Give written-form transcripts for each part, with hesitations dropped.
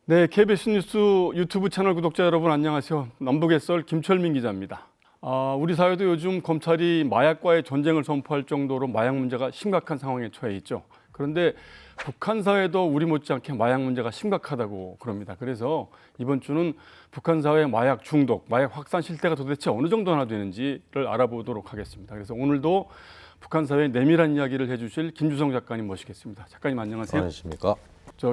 네, KBS 뉴스 유튜브 채널 구독자 여러분 안녕하세요. 남북의 썰 김철민 기자입니다. 우리 사회도 요즘 검찰이 마약과의 전쟁을 선포할 정도로 마약 문제가 심각한 상황에 처해 있죠. 그런데 북한 사회도 우리 못지않게 마약 문제가 심각하다고 그럽니다. 그래서 이번 주는 북한 사회의 마약 중독, 마약 확산 실태가 도대체 어느 정도나 되는지를 알아보도록 하겠습니다. 그래서 오늘도 북한 사회의 내밀한 이야기를 해주실 김주성 작가님 모시겠습니다. 작가님 안녕하세요. 안녕하십니까?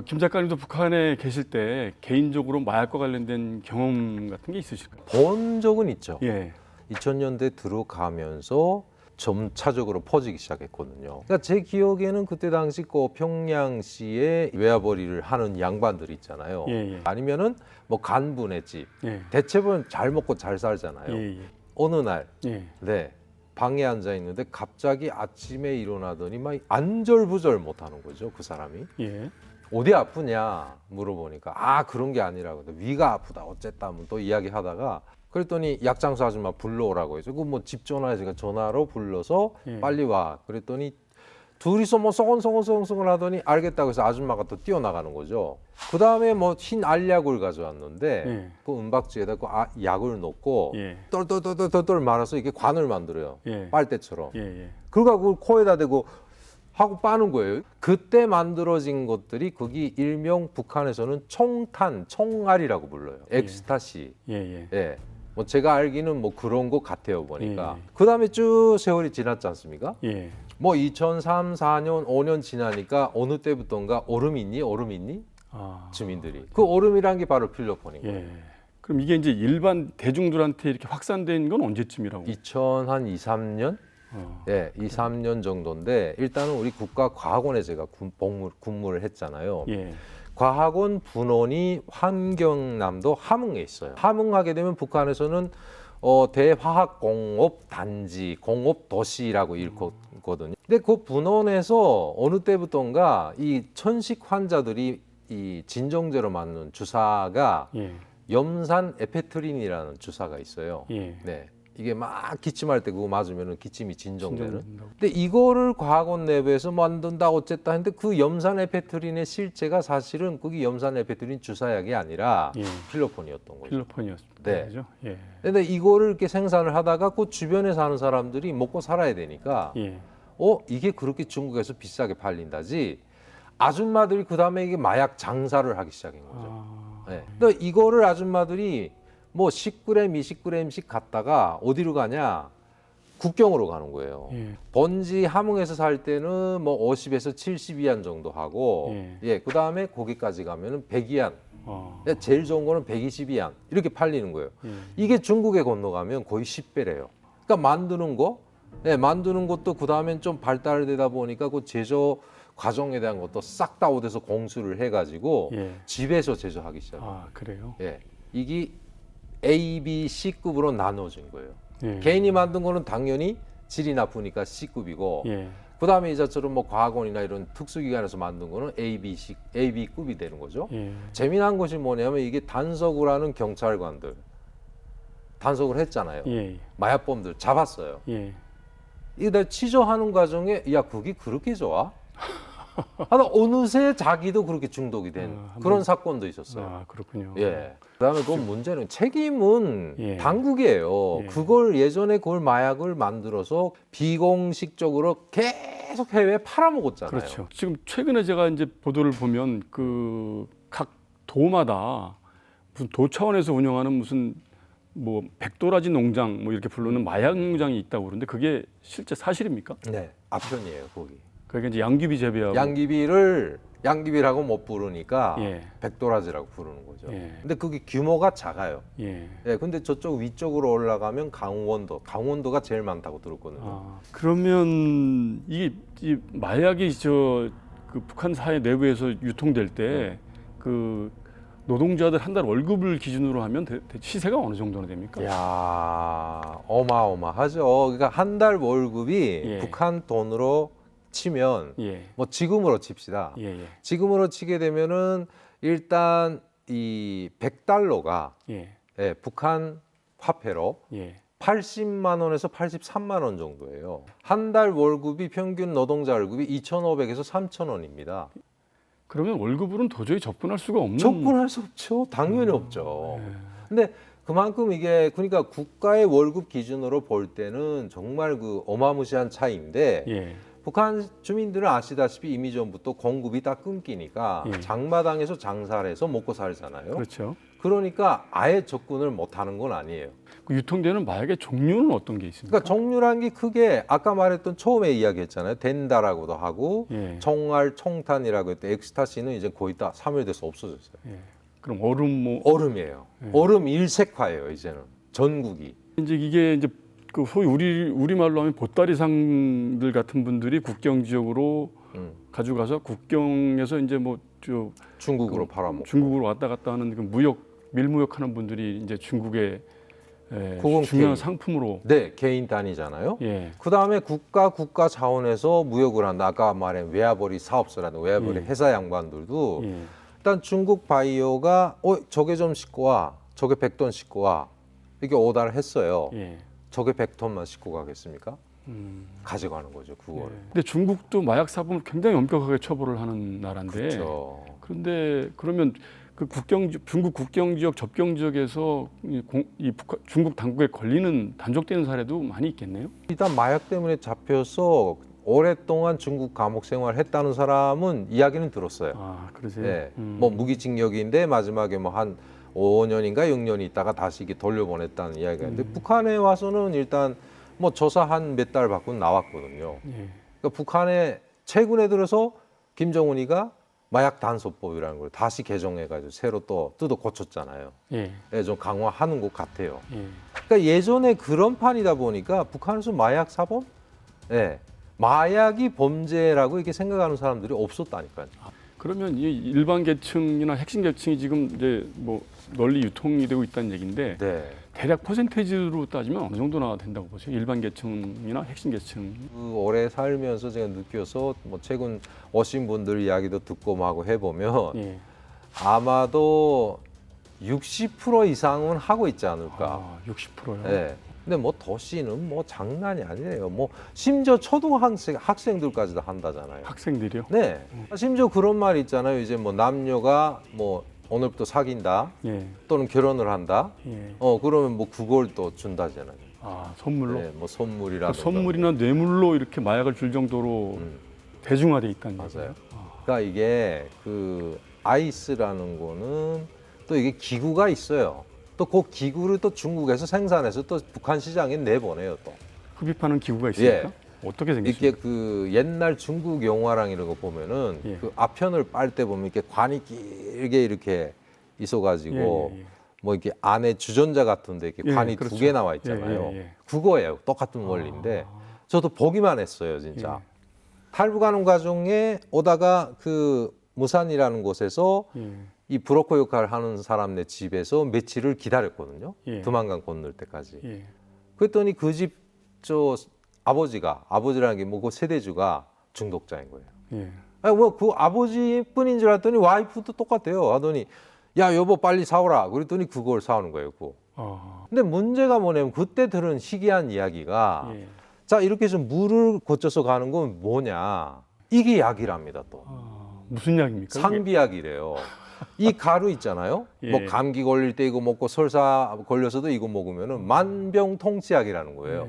김 작가님도 북한에 계실 때 개인적으로 마약과 관련된 경험 같은 게 있으실까요? 본 적은 있죠. 예. 2000년대 들어가면서 점차적으로 퍼지기 시작했거든요. 그러니까 제 기억에는 그때 당시 그 평양시에 외화벌이를 하는 양반들 있잖아요. 예. 아니면은 뭐 간부네 집. 예. 대체분 잘 먹고 잘 살잖아요. 예. 어느 날, 예. 네, 방에 앉아 있는데 갑자기 아침에 일어나더니 막 안절부절 못하는 거죠, 그 사람이. 예. 어디 아프냐 물어보니까 그런 게 아니라고 위가 아프다 어쨌다 하면 또 이야기하다가 그랬더니 약장수 아줌마 불러오라고 해서 그 뭐 집 전화해서 전화로 불러서 예. 빨리 와 그랬더니 둘이서 뭐 소곤소곤소곤 하더니 알겠다고 해서 아줌마가 또 뛰어나가는 거죠. 그 다음에 뭐 흰 알약을 가져왔는데 예. 그 은박지에다 그 약을 넣고 예. 똘똘똘똘똘 말아서 이게 관을 만들어요. 예. 빨대처럼. 예. 그러니까 그걸 코에다 대고 하고 빠는 거예요. 그때 만들어진 것들이 거기 일명 북한에서는 총탄, 총알이라고 불러요. 엑스타시. 예. 예. 뭐 제가 알기는 뭐 그런 것 같아요 보니까. 예. 그다음에 쭉 세월이 지났지 않습니까? 예. 뭐 2003, 4년, 5년 지나니까 어느 때부터인가 얼음 있니? 주민들이. 그 얼음이란 게 바로 필로폰인 거예요. 예. 그럼 이게 이제 일반 대중들한테 이렇게 확산된 건 언제쯤이라고? 2002, 3년? 예, 2, 3년 정도인데 일단은 우리 국가과학원에 제가 근무를 했잖아요. 예. 과학원 분원이 환경남도 함흥에 있어요. 함흥하게 되면 북한에서는 대화학공업 단지, 공업 도시라고 일컫거든요. 근데 그 분원에서 어느 때부터인가 이 천식 환자들이 이 진정제로 맞는 주사가 예. 염산 에페트린이라는 주사가 있어요. 예. 네. 이게 막 기침할 때 그거 맞으면 기침이 진정되는. 진정된다고. 근데 이거를 과학원 내부에서 만든다 어쨌다 했는데 그 염산 에페트린의 실제가 사실은 거기 염산 에페트린 주사약이 아니라 예. 필로폰이었던 거죠. 필로폰이었습니다. 네. 그죠? 예. 근데 이거를 이렇게 생산을 하다가 그 주변에 사는 사람들이 먹고 살아야 되니까 예. 이게 그렇게 중국에서 비싸게 팔린다지 아줌마들이 그다음에 이게 마약 장사를 하기 시작한 거죠. 네. 근데 이거를 아줌마들이 뭐 10g, 20g씩 갖다가 어디로 가냐? 국경으로 가는 거예요. 예. 번지 함흥에서 살 때는 뭐 50에서 70위안 정도 하고, 그 다음에 거기까지 가면은 100위안. 제일 좋은 거는 120위안. 이렇게 팔리는 거예요. 이게 중국에 건너가면 거의 10배래요. 그러니까 만드는 것도 그 다음엔 좀 발달되다 보니까 그 제조 과정에 대한 것도 싹 다 어디서 공수를 해가지고 집에서 제조하기 시작해요. 그래요? 예. 이게 A, B, C급으로 나눠진 거예요. 예. 개인이 만든 거는 당연히 질이 나쁘니까 C급이고 그다음에 이자처럼 뭐 과학원이나 이런 특수기관에서 만든 거는 A, B급이 되는 거죠. 재미난 것이 뭐냐면 이게 단속을 하는 경찰관들 단속을 했잖아요. 마약범들 잡았어요. 이게 다 취조하는 과정에 그게 그렇게 좋아? 하다 어느새 자기도 그렇게 중독이 된 그런 사건도 있었어요. 그렇군요. 예. 그다음에 그 문제는 책임은 당국이에요. 예. 그걸 예전에 그걸 마약을 만들어서 비공식적으로 계속 해외에 팔아먹었잖아요. 그렇죠. 지금 최근에 제가 이제 보도를 보면 그 각 도마다 무슨 도 차원에서 운영하는 무슨 뭐 백도라지 농장 뭐 이렇게 부르는 마약 농장이 있다고 그러는데 그게 실제 사실입니까? 네, 아편이에요 거기. 그게 이제 양귀비 재배하고 양귀비라고 못 부르니까 백도라지라고 부르는 거죠. 근데 그게 규모가 작아요. 근데 저쪽 위쪽으로 올라가면 강원도가 제일 많다고 들었거든요. 그러면 이 마약이 그 북한 사회 내부에서 유통될 때 그 노동자들 한 달 월급을 기준으로 하면 시세가 어느 정도나 됩니까? 이야, 어마어마하죠. 그러니까 한 달 월급이 북한 돈으로 치면 뭐 지금으로 칩시다. 지금으로 치게 되면은 일단 이 $100가 북한 화폐로 예. 80만 원에서 83만 원 정도예요. 한 달 월급이 평균 노동자 월급이 2,500에서 3,000원입니다. 그러면 월급으로는 도저히 접근할 수가 없는. 접근할 수 없죠. 당연히 없죠. 근데 그만큼 이게 그러니까 국가의 월급 기준으로 볼 때는 정말 그 어마무시한 차이인데 예. 북한 주민들은 아시다시피 이미 전부터 공급이 다 끊기니까 예. 장마당에서 장사를 해서 먹고 살잖아요. 그렇죠. 그러니까 아예 접근을 못하는 건 아니에요. 그 유통되는 마약의 종류는 어떤 게 있습니까? 그러니까 종류란 게 크게 아까 말했던 처음에 이야기했잖아요. 덴다라고도 하고 예. 총알, 총탄이라고 했던 엑스타시는 이제 거의 다 사멸돼서 없어졌어요. 예. 그럼 얼음 뭐 얼음이에요. 예. 얼음 일색화예요. 이제는 전국이. 이제 이게 이제 그 소위 우리 말로 하면 보따리상들 같은 분들이 국경 지역으로 가져가서 국경에서 이제 뭐저 중국으로 팔아먹고. 중국으로 왔다 갔다 하는 그 밀무역하는 분들이 이제 중국의 그건 중요한 개인. 상품으로. 네, 개인 단위잖아요. 예. 그 다음에 국가 차원에서 무역을 한다. 아까 말한 외화벌이 사업소라든 외화벌이 예. 회사 양반들도 예. 일단 중국 바이오가 저게 좀 싣고 와, 저게 100톤 싣고 와 이렇게 오다를 했어요. 예. 저게 100톤만 싣고 가겠습니까? 가져가는 거죠, 그거를. 예. 근데 중국도 마약 사범을 굉장히 엄격하게 처벌을 하는 나라인데. 그렇죠. 그런데 그러면 그 중국 국경 지역 접경 지역에서 중국 당국에 걸리는 단속되는 사례도 많이 있겠네요. 일단 마약 때문에 잡혀서 오랫동안 중국 감옥 생활했다는 사람은 이야기는 들었어요. 아, 그러세요? 네, 뭐 무기징역인데 마지막에 뭐 한 5년인가 6년 있다가 다시 이렇게 돌려보냈다는 이야기가 있는데 북한에 와서는 일단 뭐 조사 한 몇 달 받고 나왔거든요. 예. 그러니까 북한에 최근에 들어서 김정은이가 마약 단속법이라는 걸 다시 개정해가지고 새로 또 뜯어 고쳤잖아요. 예. 예, 좀 강화하는 것 같아요. 예. 그러니까 예전에 그런 판이다 보니까 북한에서 마약 사범, 예, 마약이 범죄라고 이렇게 생각하는 사람들이 없었다니까요. 그러면 이 일반 계층이나 핵심 계층이 지금 이제 뭐 널리 유통이 되고 있다는 얘기인데 네. 대략 퍼센테이지로 따지면 어느 정도나 된다고 보세요? 일반 계층이나 핵심 계층. 그 오래 살면서 제가 느껴서 뭐 최근 오신 분들 이야기도 듣고 하고 해보면 예. 아마도 60% 이상은 하고 있지 않을까. 아, 60%요? 네. 근데 뭐 도시는 뭐 장난이 아니에요. 뭐 심지어 학생들까지도 한다잖아요. 학생들이요? 네. 심지어 그런 말 있잖아요. 이제 뭐 남녀가 뭐 오늘부터 사귄다 예. 또는 결혼을 한다. 예. 그러면 뭐 그걸 또 준다잖아요. 아, 선물로? 네, 뭐 선물이라든가. 그러니까 선물이나 뇌물로 이렇게 마약을 줄 정도로 대중화돼 있다는 맞아요. 얘기예요? 그러니까 이게 그 아이스라는 거는 또 이게 기구가 있어요. 또 그 기구를 또 중국에서 생산해서 또 북한 시장에 내보내요 또. 흡입하는 기구가 있습니까? 예. 어떻게 이게 생겼습니까? 그 옛날 중국 영화랑 이런 거 보면은 예. 그 앞편을 빨 때 보면 이렇게 관이 길게 이렇게 있어가지고 예. 뭐 이렇게 안에 주전자 같은데 이렇게 예, 관이 그렇죠. 두 개 나와 있잖아요. 예. 그거예요. 똑같은 원리인데 저도 보기만 했어요, 진짜. 예. 탈북하는 과정에 오다가 그 무산이라는 곳에서 예. 이 브로커 역할을 하는 사람네 집에서 며칠을 기다렸거든요. 예. 두만강 건널 때까지. 예. 그랬더니 그 집 아버지라는 게 뭐 그 세대주가 중독자인 거예요. 예. 아니 뭐 그 아버지뿐인 줄 알았더니 와이프도 똑같아요. 하더니 야 여보 빨리 사오라. 그랬더니 그걸 사오는 거예요. 그거. 근데 문제가 뭐냐면 그때 들은 희귀한 이야기가 예. 자 이렇게 해서 물을 거쳐서 가는 건 뭐냐. 이게 약이랍니다 또. 무슨 약입니까? 그게? 상비약이래요. 이 가루 있잖아요. 예. 뭐 감기 걸릴 때 이거 먹고 설사 걸려서도 이거 먹으면은 만병통치약이라는 거예요.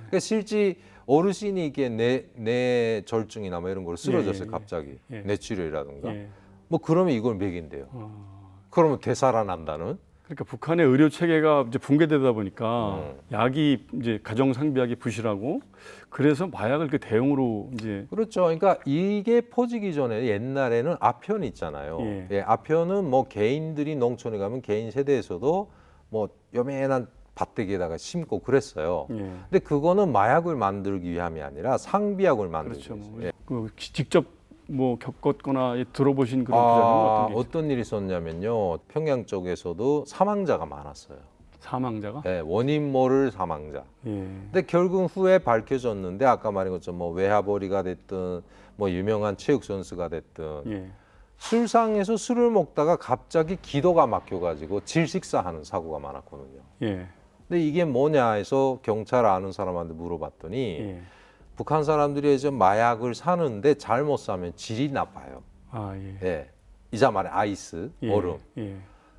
그러니까 실제 어르신이 이게 뇌절중이나 뭐 이런 걸 쓰러졌어요. 예. 갑자기 예. 뇌출혈이라든가. 예. 뭐 그러면 이걸 먹인대요. 그러면 되살아난다는. 그러니까 북한의 의료 체계가 이제 붕괴되다 보니까 약이 이제 가정 상비약이 부실하고 그래서 마약을 그 대용으로 이제 그렇죠. 그러니까 이게 퍼지기 전에 옛날에는 아편 있잖아요. 예. 예, 아편은 뭐 개인들이 농촌에 가면 개인 세대에서도 뭐 요만한 밭대기에다가 심고 그랬어요. 예. 근데 그거는 마약을 만들기 위함이 아니라 상비약을 만들기 그렇죠. 위해서. 뭐, 예. 그 직접 뭐 겪었거나 들어보신 그런 부작용은 어떤 게 있어요? 어떤 일이 있었냐면요. 평양 쪽에서도 사망자가 많았어요. 사망자가? 예, 원인 모를 사망자. 예. 근데 결국 후에 밝혀졌는데 아까 말한 것처럼 뭐 외화벌이가 됐든 뭐 유명한 체육 선수가 됐든 예. 술상에서 술을 먹다가 갑자기 기도가 막혀가지고 질식사하는 사고가 많았거든요. 예. 근데 이게 뭐냐 해서 경찰 아는 사람한테 물어봤더니 예. 북한 사람들이 이제 마약을 사는데 잘못 사면 질이 나빠요. 아, 예. 예. 이자 말에 아이스, 예. 얼음. 예.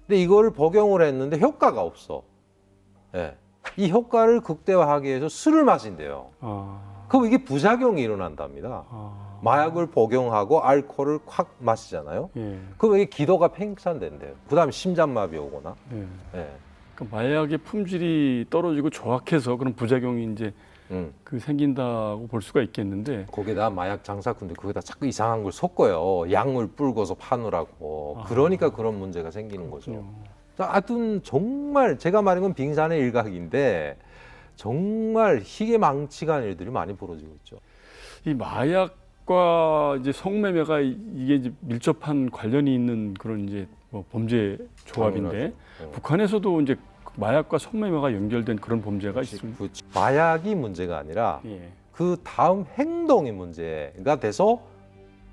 근데 이걸 복용을 했는데 효과가 없어. 예. 이 효과를 극대화하기 위해서 술을 마신대요. 아. 그럼 이게 부작용이 일어난답니다. 아. 마약을 복용하고 알코올을 확 마시잖아요. 예. 그럼 이게 기도가 팽창된대요. 그다음에 심장마비 오거나. 예. 예. 그러니까 마약의 품질이 떨어지고 조악해서 그런 부작용이 이제 그 생긴다고 볼 수가 있겠는데 거기다 마약 장사꾼들 거기다 자꾸 이상한 걸 섞어요. 약물 불고서 파느라고. 그러니까 그런 문제가 생기는 거죠. 하여튼 정말 제가 말한 건 빙산의 일각인데 정말 희귀망측한 일들이 많이 벌어지고 있죠. 이 마약과 이제 성매매가 이게 이제 밀접한 관련이 있는 그런 이제 뭐 범죄 조합인데 북한에서도 이제 마약과 성매매가 연결된 그런 범죄가 있습니다. 마약이 문제가 아니라 예. 그 다음 행동이 문제가 돼서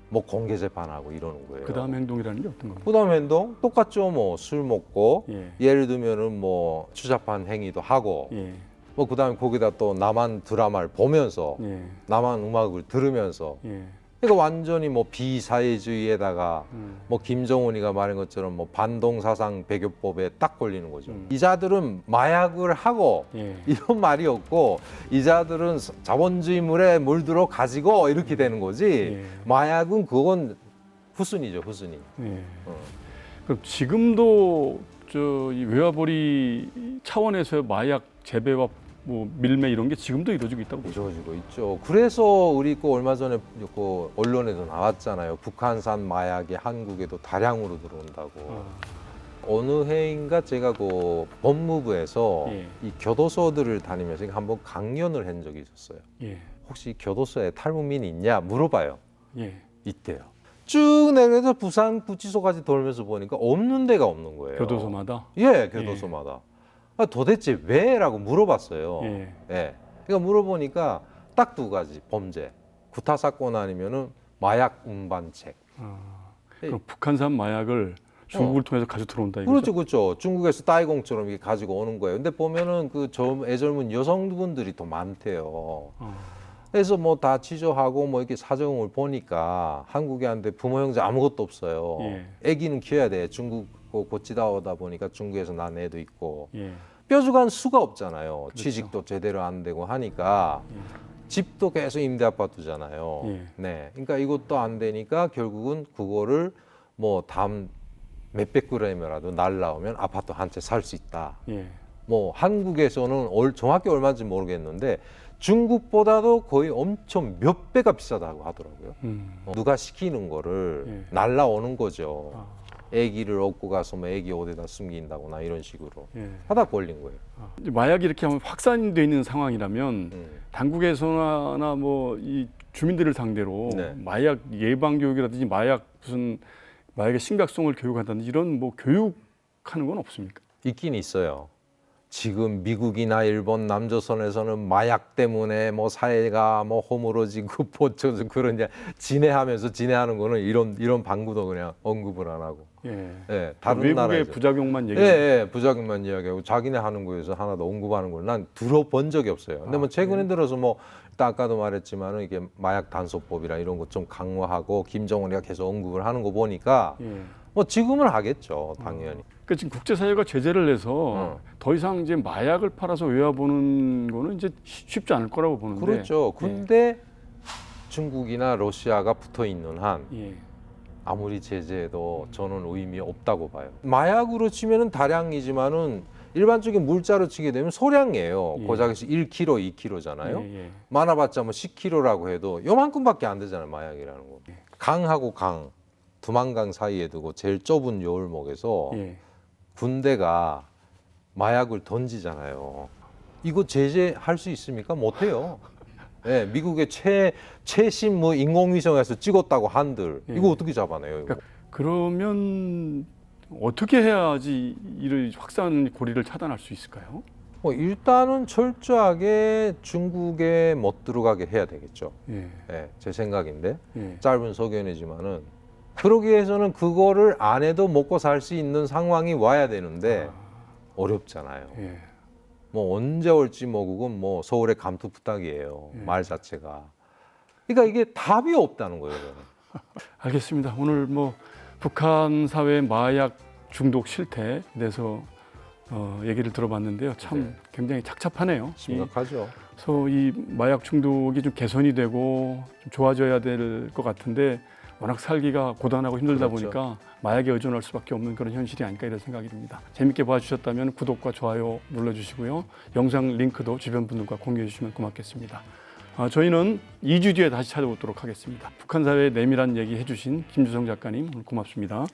뭐 공개 재판하고 이러는 거예요. 그 다음 행동이라는 게 어떤 겁니까? 그 다음 행동 똑같죠. 뭐 술 먹고 예. 예를 들면은 뭐 추잡한 행위도 하고 예. 뭐 그다음에 거기다 또 남한 드라마를 보면서 예. 남한 음악을 들으면서 예. 그러니까 완전히 뭐 비사회주의에다가 뭐 김정은이가 말한 것처럼 뭐 반동사상 배교법에 딱 걸리는 거죠. 이자들은 마약을 하고 예. 이런 말이 없고 이자들은 자본주의물에 물들어 가지고 이렇게 되는 거지. 예. 마약은 그건 후순위죠, 후순위. 예. 그럼 지금도 이 외화벌이 차원에서의 마약 재배와 뭐 밀매 이런 게 지금도 이루어지고 있다고 보죠. 이루어지고 있죠. 그래서 우리 그 얼마 전에 그 언론에도 나왔잖아요. 북한산 마약이 한국에도 다량으로 들어온다고. 어느 해인가 제가 그 법무부에서 예. 이 교도소들을 다니면서 한번 강연을 한 적이 있었어요. 예. 혹시 교도소에 탈북민이 있냐 물어봐요. 예. 있대요. 쭉 내려서 부산 구치소까지 돌면서 보니까 없는 데가 없는 거예요. 교도소마다. 예, 교도소마다. 아, 도대체 왜라고 물어봤어요. 예. 예. 그러니까 물어보니까 딱 두 가지 범죄. 구타 사건 아니면은 마약 운반책. 그럼 북한산 마약을 중국을 통해서 가져 들어온다 이거죠? 그렇죠, 그렇죠. 중국에서 따이공처럼 이게 가지고 오는 거예요. 근데 보면은 그 애절문 여성분들이 더 많대요. 그래서 뭐 다 취조하고 뭐 이렇게 사정을 보니까 한국애한테 부모 형제 아무것도 없어요. 예. 애기는 키워야 돼. 중국 고치다 오다 보니까 중국에서 난 애도 있고 예. 뾰족한 수가 없잖아요. 그렇죠. 취직도 제대로 안 되고 하니까 집도 계속 임대 아파트잖아요. 예. 네, 그러니까 이것도 안 되니까 결국은 그거를 뭐 담 몇백 그램이라도 날라오면 아파트 한 채 살 수 있다. 예. 뭐 한국에서는 정확히 얼마인지 모르겠는데 중국보다도 거의 엄청 몇 배가 비싸다고 하더라고요. 누가 시키는 거를 예. 날라오는 거죠. 아. 애기를 얻고 가서 뭐 애기 어디다 숨긴다거나 이런 식으로 예. 하다 걸린 거예요. 이제 마약이 이렇게 하면 확산돼 있는 상황이라면 당국에서나 뭐 이 주민들을 상대로 네. 마약 예방 교육이라든지 마약의 심각성을 교육한다든지 이런 뭐 교육하는 건 없습니까? 있긴 있어요. 지금 미국이나 일본, 남조선에서는 마약 때문에 뭐 사회가 뭐 허물어지고 보쳐서 그런 이제 진해하는 거는 이런 방구도 그냥 언급을 안 하고. 예. 예, 다른 외국의 나라에서. 부작용만 예, 얘기하는. 예, 부작용만 이야기하고 자기네 하는 거에서 하나도 언급하는 걸 난 들어본 적이 없어요. 근데 뭐 최근에 들어서 뭐 일단 아까도 말했지만은 이게 마약 단속법이라 이런 거 좀 강화하고 김정은이가 계속 언급을 하는 거 보니까 예. 뭐 지금은 하겠죠, 당연히. 그러니까 지금 국제사회가 제재를 내서 더 이상 이제 마약을 팔아서 외화보는 거는 이제 쉽지 않을 거라고 보는데. 그렇죠. 근데 중국이나 러시아가 붙어 있는 한 예. 아무리 제재해도 저는 의미 없다고 봐요. 마약으로 치면은 다량이지만은 일반적인 물자로 치게 되면 소량이에요. 예. 고작해서 1kg, 2kg잖아요. 예. 많아봤자 뭐 10kg라고 해도 요만큼밖에 안 되잖아요, 마약이라는 거. 강하고 강, 두만강 사이에 두고 제일 좁은 요울목에서 예. 군대가 마약을 던지잖아요. 이거 제재할 수 있습니까? 못해요. 네, 미국의 최신 뭐 인공위성에서 찍었다고 한들 이거 어떻게 잡아내요? 이거? 그러면 어떻게 해야지 이를 확산 고리를 차단할 수 있을까요? 일단은 철저하게 중국에 못 들어가게 해야 되겠죠. 예. 네, 제 생각인데 예. 짧은 소견이지만은 그러기 위해서는 그거를 안 해도 먹고 살 수 있는 상황이 와야 되는데 어렵잖아요. 예. 뭐 언제 올지 뭐 그건 뭐 서울의 감투 부탁이에요. 말 자체가. 그러니까 이게 답이 없다는 거예요. 저는. 알겠습니다. 오늘 뭐 북한 사회 마약 중독 실태에 대해서 얘기를 들어봤는데요. 참 굉장히 착잡하네요. 심각하죠. 그래서 이 마약 중독이 좀 개선이 되고 좀 좋아져야 될 것 같은데 워낙 살기가 고단하고 힘들다 그렇죠. 보니까 마약에 의존할 수밖에 없는 그런 현실이 아닐까 이런 생각이 듭니다. 재밌게 봐주셨다면 구독과 좋아요 눌러주시고요. 영상 링크도 주변 분들과 공유해 주시면 고맙겠습니다. 저희는 2주 뒤에 다시 찾아오도록 하겠습니다. 북한 사회의 내밀한 얘기 해주신 김주성 작가님 오늘 고맙습니다.